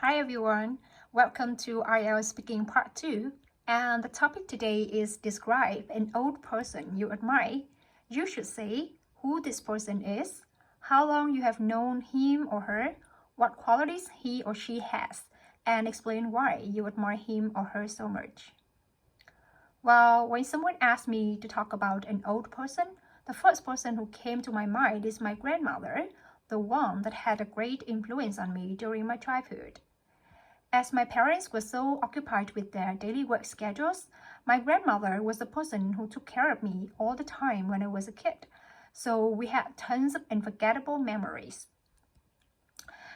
Hi everyone, welcome to Ielts Speaking Part 2, and the topic today is describe an old person you admire. You should say who this person is, how long you have known him or her, what qualities he or she has, and explain why you admire him or her so much. Well, when someone asks me to talk about an old person, the first person who came to my mind is my grandmother, the one that had a great influence on me during my childhood. As my parents were so occupied with their daily work schedules, my grandmother was the person who took care of me all the time when I was a kid, so we had tons of unforgettable memories.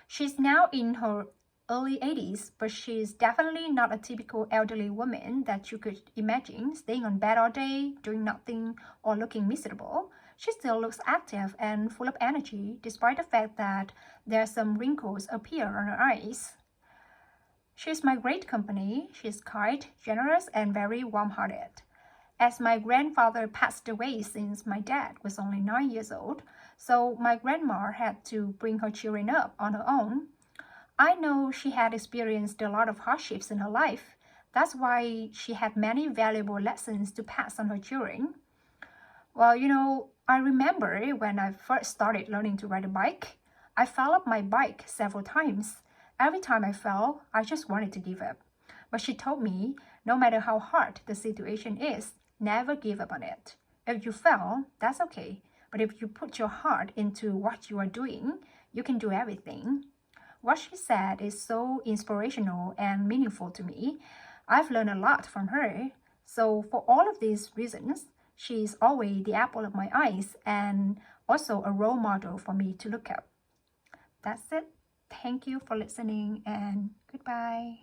She's now in her early 80s, but she's definitely not a typical elderly woman that you could imagine staying on bed all day, doing nothing, or looking miserable. She still looks active and full of energy, despite the fact that there are some wrinkles appear on her eyes. She's my great company. She's kind, generous, and very warm-hearted. As my grandfather passed away since my dad was only 9 years old, so my grandma had to bring her children up on her own. I know she had experienced a lot of hardships in her life. That's why she had many valuable lessons to pass on her children. Well, I remember when I first started learning to ride a bike, I fell off my bike several times. Every time I fell, I just wanted to give up. But she told me, no matter how hard the situation is, never give up on it. If you fell, that's okay. But if you put your heart into what you are doing, you can do everything. What she said is so inspirational and meaningful to me. I've learned a lot from her. So for all of these reasons, she's always the apple of my eyes and also a role model for me to look up. That's it. Thank you for listening and goodbye.